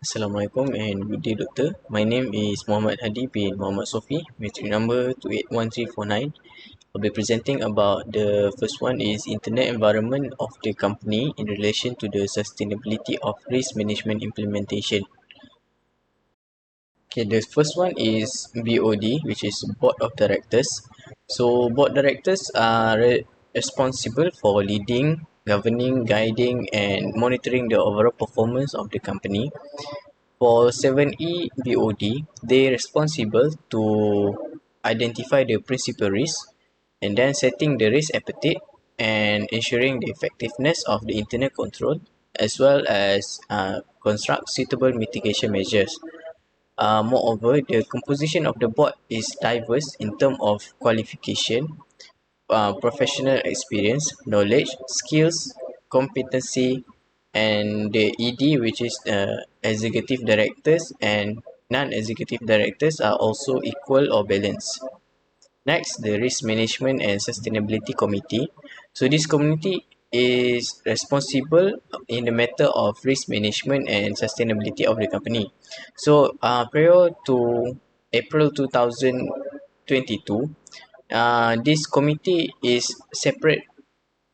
Assalamualaikum and good day, Doctor. My name is Muhammad Hadi bin Muhammad Sofi, matric number 281349. I'll be presenting about the first one is internet environment of the company in relation to the sustainability of risk management implementation. Okay, the first one is BOD, which is Board of Directors. So, Board Directors are responsible for leading, governing, guiding, and monitoring the overall performance of the company. For 7E BOD, they responsible to identify the principal risk and then setting the risk appetite and ensuring the effectiveness of the internal control as well as construct suitable mitigation measures. Moreover, the composition of the board is diverse in terms of qualification, professional experience, knowledge, skills, competency, and the ED, which is executive directors and non-executive directors, are also equal or balanced. Next, the Risk Management and Sustainability Committee. So this committee is responsible in the matter of risk management and sustainability of the company. So prior to April 2022, this committee is separate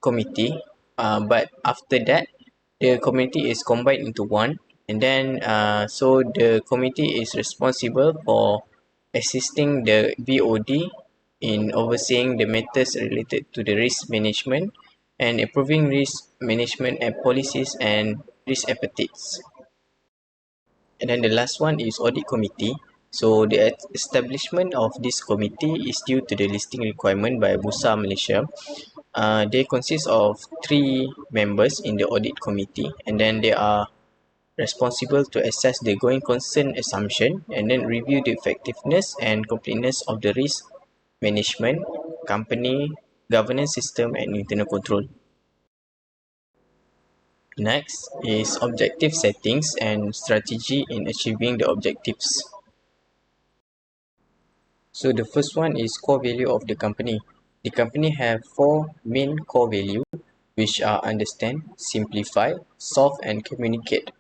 committee, but after that the committee is combined into one, and then so the committee is responsible for assisting the BOD in overseeing the matters related to the risk management and approving risk management and policies and risk appetites. And then the last one is audit committee. So the establishment of this committee is due to the listing requirement by Bursa Malaysia. They consist of 3 members in the audit committee, and then they are responsible to assess the going concern assumption and then review the effectiveness and completeness of the risk management, company, governance system, and internal control. Next is objective settings and strategy in achieving the objectives. So the first one is core value of the company. The company have 4 main core value, which are understand, simplify, solve, and communicate.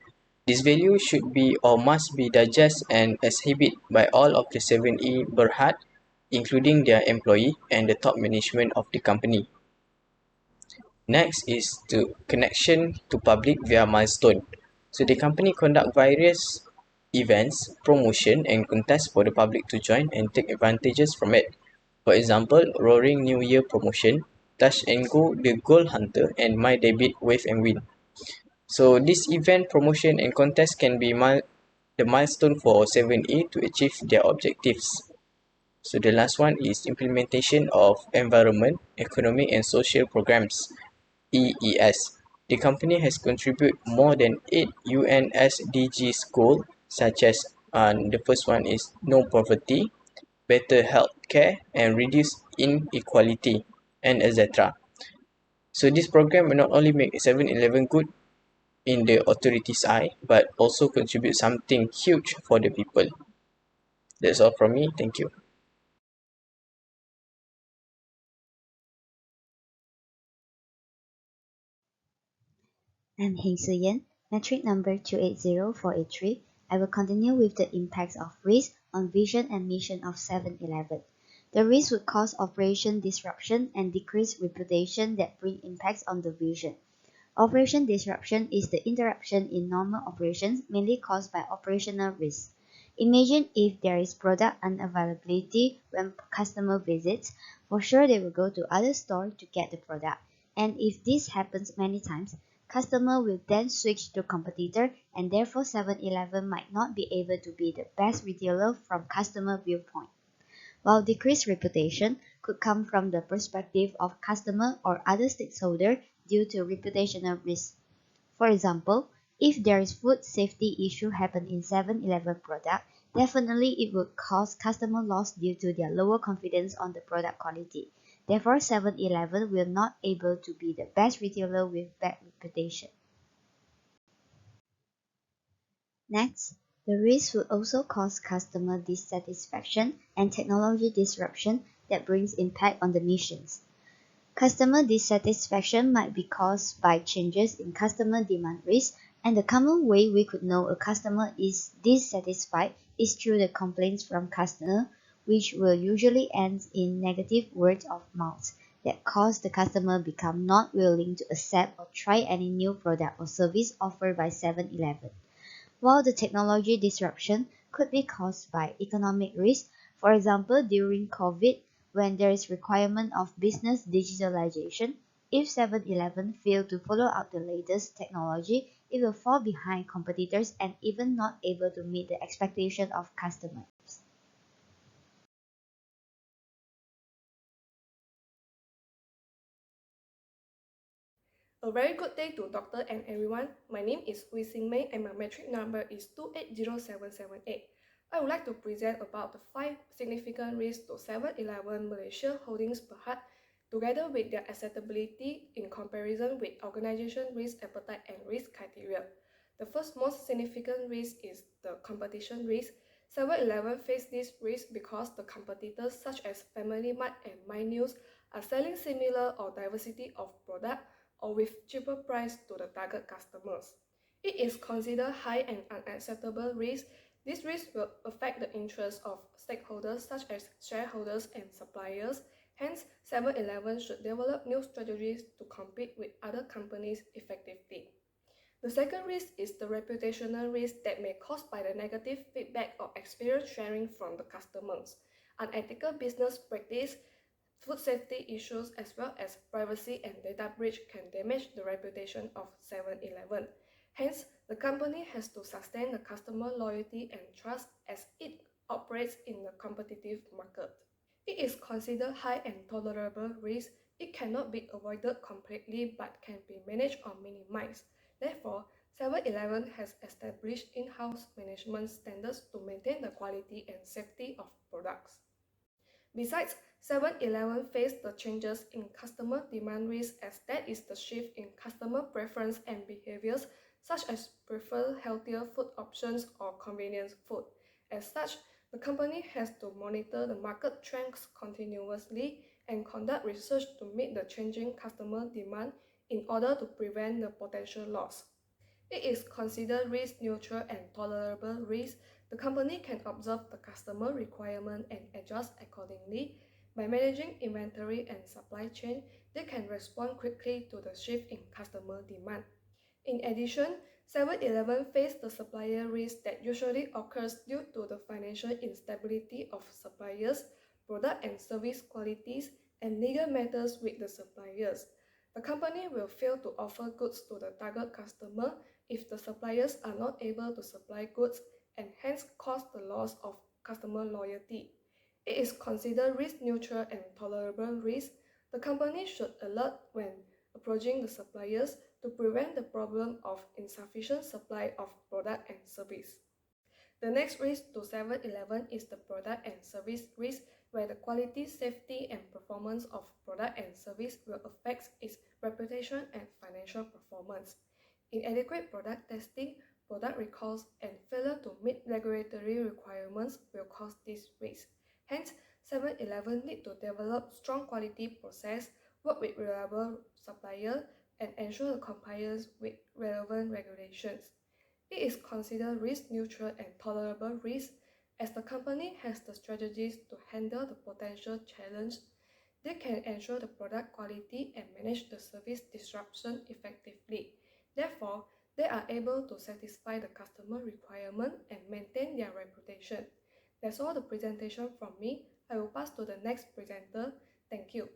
This value should be or must be digested and exhibited by all of the 7E Berhad, including their employee and the top management of the company. Next is the connection to public via milestone. So the company conduct various events, promotion, and contests for the public to join and take advantages from it. For example, Roaring New Year promotion, Touch and Go, The Goal Hunter, and My Debit Wave and Win. So this event, promotion, and contest can be the milestone for 7A to achieve their objectives. So the last one is implementation of environment, economic, and social programs. EES. The company has contributed more than 8 UN SDGs goals, such as the first one is no poverty, better health care, and reduce inequality, and etc. So this program will not only make 7-Eleven good in the authorities' eye, but also contribute something huge for the people. That's all from me. Thank you. I'm Heng Suyen, metric number 280483. I will continue with the impacts of risk on vision and mission of 7-Eleven. The risk would cause operation disruption and decrease reputation that bring impacts on the vision. Operation disruption is the interruption in normal operations mainly caused by operational risks. Imagine if there is product unavailability when customer visits, for sure they will go to other store to get the product. And if this happens many times, customer will then switch to competitor and therefore 7-Eleven might not be able to be the best retailer from customer viewpoint. While decreased reputation could come from the perspective of customer or other stakeholder due to reputational risk. For example, if there is food safety issue happen in 7-Eleven product, definitely it would cause customer loss due to their lower confidence on the product quality. Therefore, 7-Eleven will not able to be the best retailer with bad reputation. Next, the risk will also cause customer dissatisfaction and technology disruption that brings impact on the missions. Customer dissatisfaction might be caused by changes in customer demand risk And the common way we could know a customer is dissatisfied is through the complaints from customer, which will usually end in negative word of mouth that cause the customer become not willing to accept or try any new product or service offered by 7-Eleven. While the technology disruption could be caused by economic risk, for example during COVID when there is requirement of business digitalization, if 7-Eleven fail to follow up the latest technology, it will fall behind competitors and even not able to meet the expectation of customers. A very good day to doctor and everyone. My name is Wei Xing Mei and my metric number is 280778. I would like to present about the 5 significant risks to 7-Eleven Malaysia Holdings Berhad together with their acceptability in comparison with organization risk appetite and risk criteria. The first most significant risk is the competition risk. 7-Eleven face this risk because the competitors such as Family Mart and MyNews are selling similar or diversity of product or with cheaper price to the target customers. It is considered high and unacceptable risk. This risk will affect the interests of stakeholders such as shareholders and suppliers. Hence, 7-Eleven should develop new strategies to compete with other companies effectively. The second risk is the reputational risk that may caused by the negative feedback or experience sharing from the customers. Unethical business practice, food safety issues as well as privacy and data breach can damage the reputation of 7-Eleven. Hence, the company has to sustain the customer loyalty and trust as it operates in the competitive market. It is considered high and tolerable risk. It cannot be avoided completely but can be managed or minimized. Therefore, 7-Eleven has established in-house management standards to maintain the quality and safety of products. Besides, 7-Eleven faced the changes in customer demand risk as that is the shift in customer preference and behaviors such as prefer healthier food options or convenience food. As such, the company has to monitor the market trends continuously and conduct research to meet the changing customer demand in order to prevent the potential loss. It is considered risk neutral and tolerable risk. The company can observe the customer requirement and adjust accordingly. By managing inventory and supply chain, they can respond quickly to the shift in customer demand. In addition, 7-Eleven face the supplier risk that usually occurs due to the financial instability of suppliers, product and service qualities, and legal matters with the suppliers. The company will fail to offer goods to the target customer if the suppliers are not able to supply goods and hence cause the loss of customer loyalty. It is considered risk neutral and tolerable risk. The company should alert when approaching the suppliers to prevent the problem of insufficient supply of product and service. The next risk to 7-Eleven is the product and service risk, where the quality, safety, and performance of product and service will affect its reputation and financial performance. Inadequate product testing, product recalls, and failure to meet regulatory requirements will cause this risk. Hence, 7-Eleven need to develop strong quality process, work with reliable supplier, and ensure the compliance with relevant regulations. It is considered risk neutral and tolerable risk as the company has the strategies to handle the potential challenge. They can ensure the product quality and manage the service disruption effectively. Therefore, they are able to satisfy the customer requirement and maintain their reputation. That's all the presentation from me. I will pass to the next presenter. Thank you.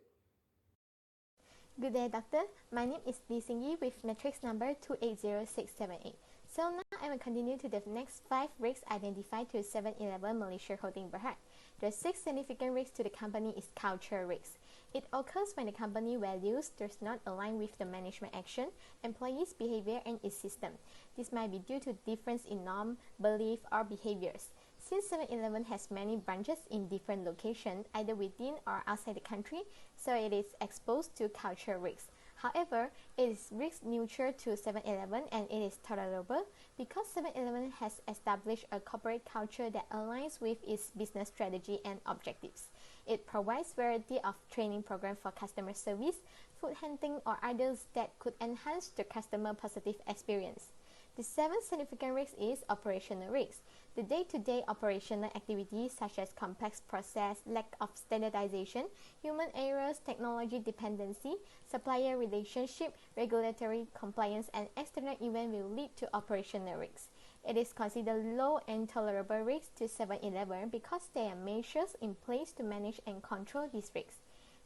Good day, Doctor. My name is Lee Xing Yi with matrix number 280678. So now I will continue to the next 5 risks identified to 7-Eleven Malaysia Holding Berhad. The 6th significant risk to the company is culture risk. It occurs when the company values does not align with the management action, employees' behavior, and its system. This might be due to difference in norm, belief, or behaviors. Since 7-Eleven has many branches in different locations, either within or outside the country, so it is exposed to culture risks. However, it is risk neutral to 7-Eleven and it is tolerable because 7-Eleven has established a corporate culture that aligns with its business strategy and objectives. It provides variety of training programs for customer service, food handling, or others that could enhance the customer positive experience. The seventh significant risk is operational risk. The day-to-day operational activities such as complex process, lack of standardization, human errors, technology dependency, supplier relationship, regulatory compliance, and external events will lead to operational risks. It is considered low and tolerable risk to 7-Eleven because there are measures in place to manage and control these risks.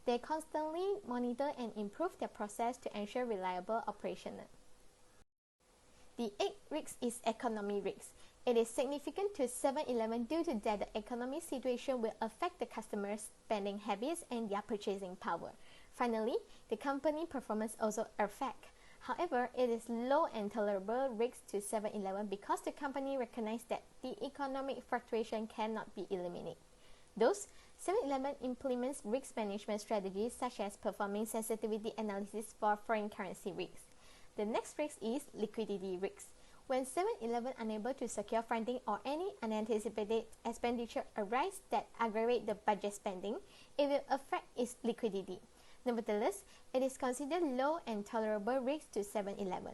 They constantly monitor and improve their process to ensure reliable operation. The eighth risk is economy risk. It is significant to 7-Eleven due to that the economic situation will affect the customers' spending habits and their purchasing power. Finally, the company performance also affect. However, it is low and tolerable risk to 7-Eleven because the company recognizes that the economic fluctuation cannot be eliminated. Thus, 7-Eleven implements risk management strategies such as performing sensitivity analysis for foreign currency risks. The next risk is liquidity risk. When 7-Eleven unable to secure funding or any unanticipated expenditure arise that aggravate the budget spending, it will affect its liquidity. Nevertheless, it is considered low and tolerable risk to 7-Eleven.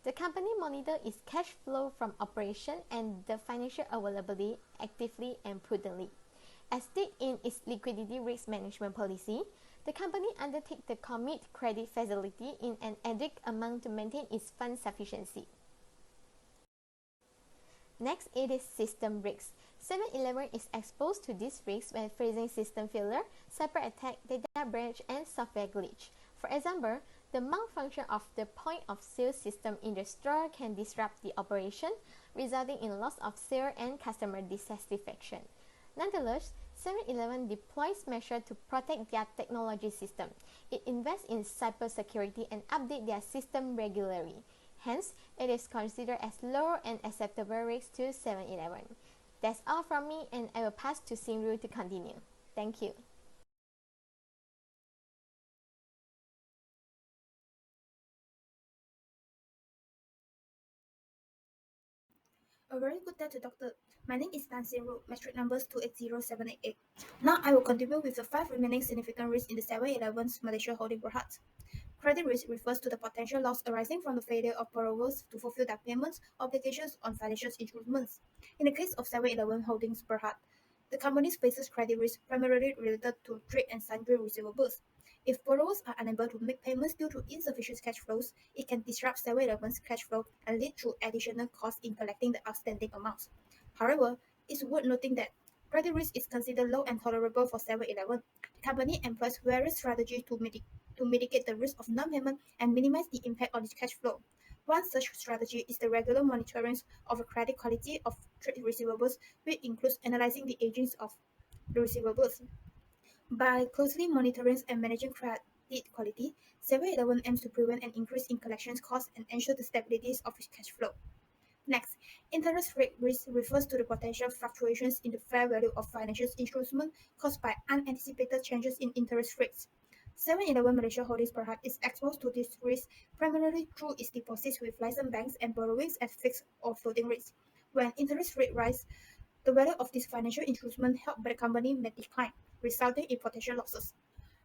The company monitors its cash flow from operation and the financial availability actively and prudently. As stated in its liquidity risk management policy, the company undertakes the commit credit facility in an adequate amount to maintain its fund sufficiency. Next, it is system risk. 7-Eleven is exposed to this risk when facing system failure, cyber attack, data breach, and software glitch. For example, the malfunction of the point of sale system in the store can disrupt the operation, resulting in loss of sale and customer dissatisfaction. Nonetheless, 7-Eleven deploys measures to protect their technology system. It invests in cybersecurity and updates their system regularly. Hence, it is considered as low and acceptable risk to 7-Eleven. That's all from me, and I will pass to Simru to continue. Thank you. A very good day to Doctor. My name is Tan Sin Ru, metric numbers 280788. Now I will continue with the 5 remaining significant risks in the 7-Eleven's Malaysia Holding Berhad. Credit risk refers to the potential loss arising from the failure of borrowers to fulfill their payments obligations on financial instruments. In the case of 7-Eleven Holdings Berhad, the company faces credit risk primarily related to trade and sundry receivables. If borrowers are unable to make payments due to insufficient cash flows, it can disrupt 7-Eleven's cash flow and lead to additional costs in collecting the outstanding amounts. However, it's worth noting that credit risk is considered low and tolerable for 7-Eleven. The company employs various strategies to mitigate the risk of non-payment and minimize the impact on its cash flow. One such strategy is the regular monitoring of the credit quality of trade receivables, which includes analyzing the aging of the receivables. By closely monitoring and managing credit quality, 7-Eleven aims to prevent an increase in collections costs and ensure the stability of its cash flow. Next, interest rate risk refers to the potential fluctuations in the fair value of financial instruments caused by unanticipated changes in interest rates. 7-Eleven Malaysia Holdings Berhad is exposed to this risk primarily through its deposits with licensed banks and borrowings at fixed or floating rates. When interest rates rise, the value of this financial instrument held by the company may decline, resulting in potential losses.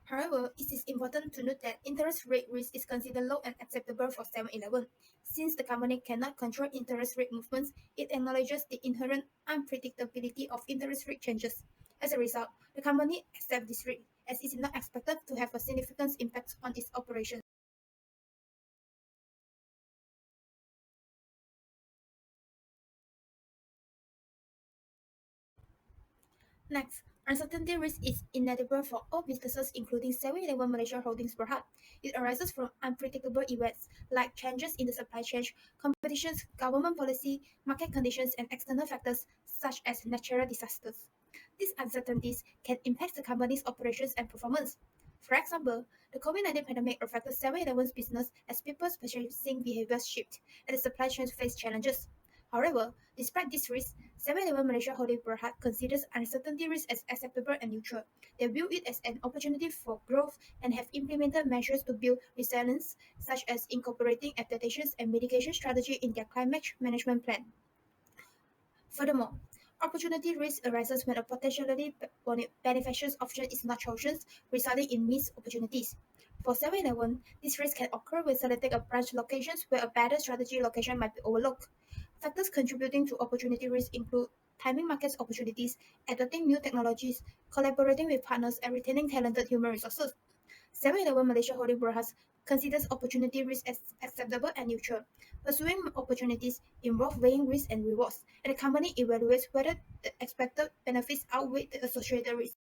However, it is important to note that interest rate risk is considered low and acceptable for 7-Eleven. Since the company cannot control interest rate movements, it acknowledges the inherent unpredictability of interest rate changes. As a result, the company accepts this risk, as it is not expected to have a significant impact on its operations. Next, uncertainty risk is inevitable for all businesses, including 7-Eleven Malaysia Holdings Berhad. It arises from unpredictable events like changes in the supply chain, competition, government policy, market conditions, and external factors such as natural disasters. These uncertainties can impact the company's operations and performance. For example, the COVID-19 pandemic affected 7-Eleven's business as people's purchasing behaviors shift and the supply chain faced challenges. However, despite this risk, 7-Eleven Malaysia Holding Berhad considers uncertainty risk as acceptable and neutral. They view it as an opportunity for growth and have implemented measures to build resilience, such as incorporating adaptations and mitigation strategy in their climate management plan. Furthermore, Opportunity risk arises when a potentially beneficial option is not chosen, resulting in missed opportunities. For 7-Eleven, this risk can occur when selecting a branch location where a better strategy location might be overlooked. Factors contributing to opportunity risk include timing market opportunities, adopting new technologies, collaborating with partners, and retaining talented human resources. 7-Eleven Malaysia Holding Berhad considers opportunity risk as acceptable and neutral. Pursuing opportunities involve weighing risks and rewards, and the company evaluates whether the expected benefits outweigh the associated risks.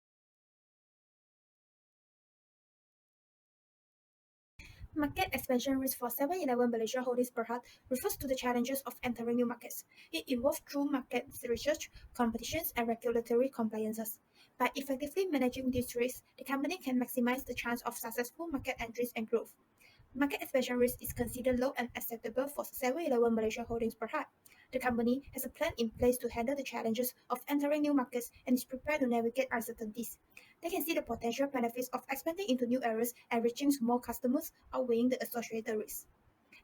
Market expansion risk for 7-Eleven Malaysia Holdings Berhad refers to the challenges of entering new markets. It involves true market research, competitions, and regulatory compliances. By effectively managing these risks, the company can maximize the chance of successful market entries and growth. Market expansion risk is considered low and acceptable for 7-Eleven Malaysia Holdings Berhad. The company has a plan in place to handle the challenges of entering new markets and is prepared to navigate uncertainties. They can see the potential benefits of expanding into new areas and reaching more customers, outweighing the associated risks.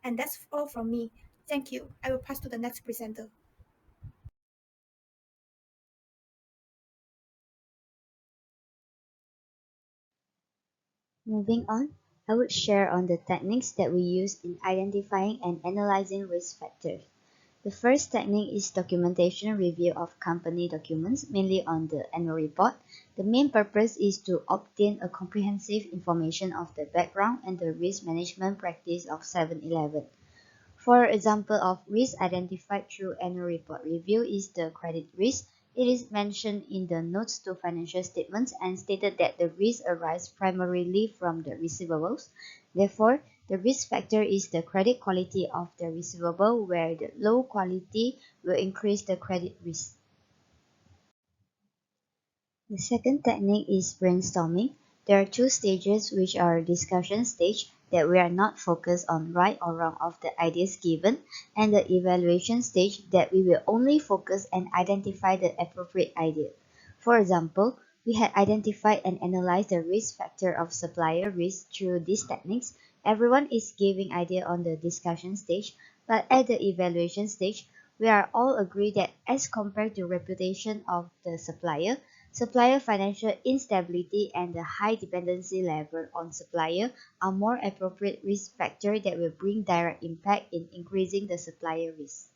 And that's all from me. Thank you. I will pass to the next presenter. Moving on, I would share on the techniques that we use in identifying and analyzing risk factors. The first technique is documentation review of company documents, mainly on the annual report. The main purpose is to obtain a comprehensive information of the background and the risk management practice of 7-Eleven. For example of risk identified through annual report review is the credit risk. It is mentioned in the notes to financial statements and stated that the risk arises primarily from the receivables. Therefore, the risk factor is the credit quality of the receivable, where the low quality will increase the credit risk. The second technique is brainstorming. There are two stages, which are discussion stage, that we are not focused on right or wrong of the ideas given, and the evaluation stage, that we will only focus and identify the appropriate idea. For example, we had identified and analyzed the risk factor of supplier risk through these techniques. Everyone is giving idea on the discussion stage, but at the evaluation stage, we are all agree that as compared to reputation of the supplier financial instability and the high dependency level on supplier are more appropriate risk factors that will bring direct impact in increasing the supplier risk.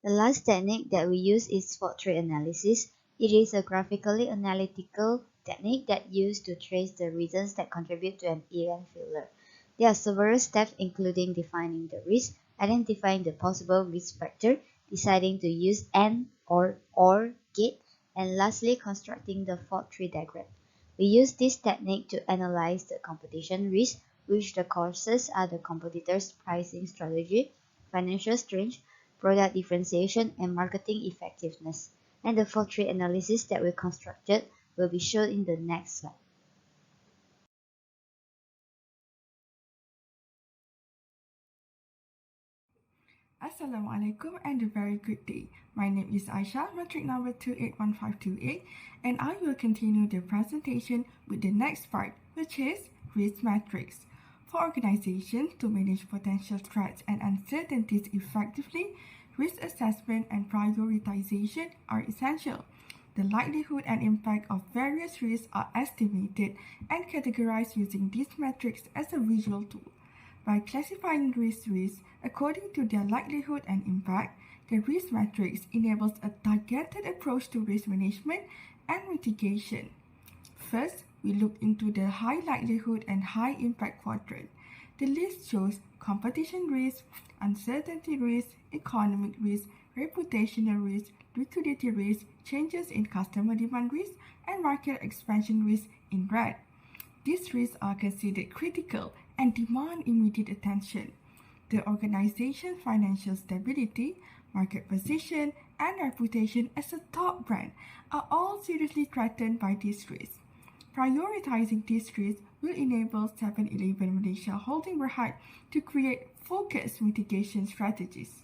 The last technique that we use is fault tree analysis. It is a graphically analytical technique that used to trace the reasons that contribute to an event failure. There are several steps including defining the risk, identifying the possible risk factor, deciding to use AND or OR gate, and lastly constructing the fault tree diagram. We use this technique to analyze the competition risk, which the causes are the competitors' pricing strategy, financial strength, product differentiation, and marketing effectiveness. And the fault tree analysis that we constructed will be shown in the next slide. Assalamualaikum and a very good day. My name is Aisha, metric number 281528, and I will continue the presentation with the next part, which is risk matrix. For organizations to manage potential threats and uncertainties effectively, risk assessment and prioritization are essential. The likelihood and impact of various risks are estimated and categorized using this matrix as a visual tool. By classifying risks according to their likelihood and impact, the risk matrix enables a targeted approach to risk management and mitigation. First, we look into the high likelihood and high impact quadrant. The list shows competition risk, uncertainty risk, economic risk, reputational risk, liquidity risk, changes in customer demand risk, and market expansion risk in red. These risks are considered critical and demand immediate attention. The organization's financial stability, market position, and reputation as a top brand are all seriously threatened by these risks. Prioritizing these risks will enable 7-Eleven Malaysia Holding Berhad to create focused mitigation strategies.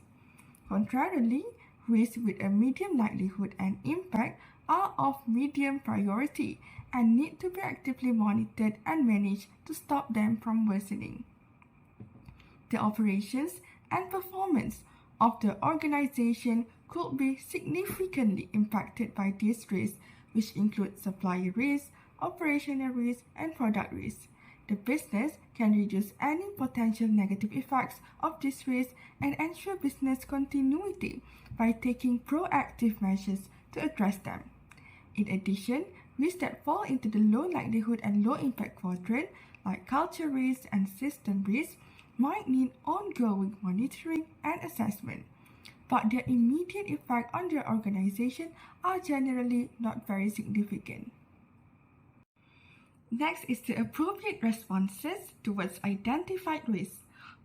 Contrarily, risks with a medium likelihood and impact are of medium priority and need to be actively monitored and managed to stop them from worsening. The operations and performance of the organization could be significantly impacted by these risks, which include supplier risk, operational risk, and product risk. The business can reduce any potential negative effects of this risk and ensure business continuity by taking proactive measures to address them. In addition, risks that fall into the low likelihood and low impact quadrant, like culture risk and system risk, might need ongoing monitoring and assessment, but their immediate effect on the organization are generally not very significant. Next is the appropriate responses towards identified risks.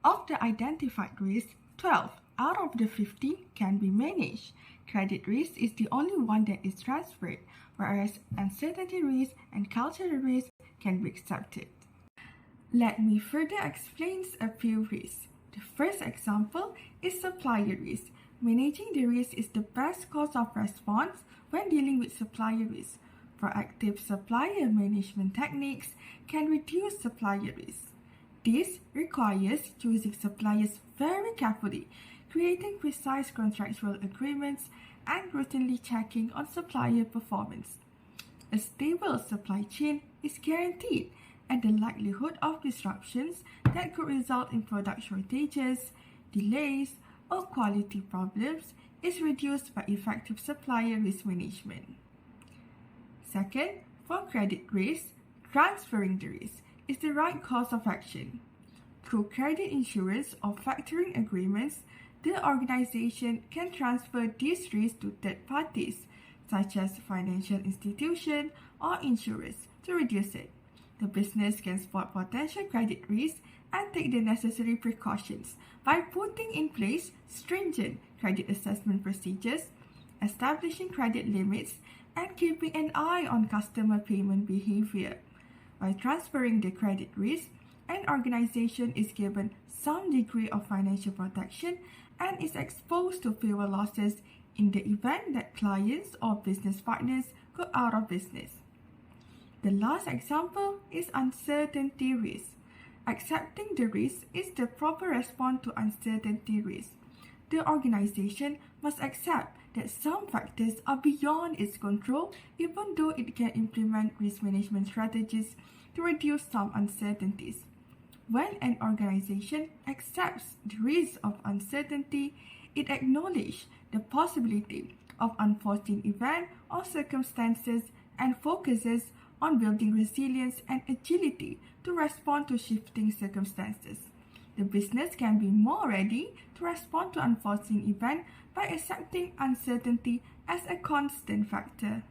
Of the identified risks, 12 out of the 15 can be managed. Credit risk is the only one that is transferred, whereas uncertainty risk and cultural risk can be accepted. Let me further explain a few risks. The first example is supplier risk. Managing the risk is the best course of response when dealing with supplier risk. Proactive supplier management techniques can reduce supplier risk. This requires choosing suppliers very carefully, creating precise contractual agreements, and routinely checking on supplier performance. A stable supply chain is guaranteed, and the likelihood of disruptions that could result in product shortages, delays, or quality problems is reduced by effective supplier risk management. Second, for credit risk, transferring the risk is the right course of action. Through credit insurance or factoring agreements, the organization can transfer these risks to third parties, such as financial institutions or insurers, to reduce it. The business can spot potential credit risks and take the necessary precautions by putting in place stringent credit assessment procedures, establishing credit limits, and keeping an eye on customer payment behavior. By transferring the credit risk, an organization is given some degree of financial protection and is exposed to fewer losses in the event that clients or business partners go out of business. The last example is uncertainty risk. Accepting the risk is the proper response to uncertainty risk. The organization must accept that some factors are beyond its control, even though it can implement risk management strategies to reduce some uncertainties. When an organization accepts the risk of uncertainty, it acknowledges the possibility of unforeseen events or circumstances and focuses on building resilience and agility to respond to shifting circumstances. The business can be more ready to respond to unforeseen events by accepting uncertainty as a constant factor.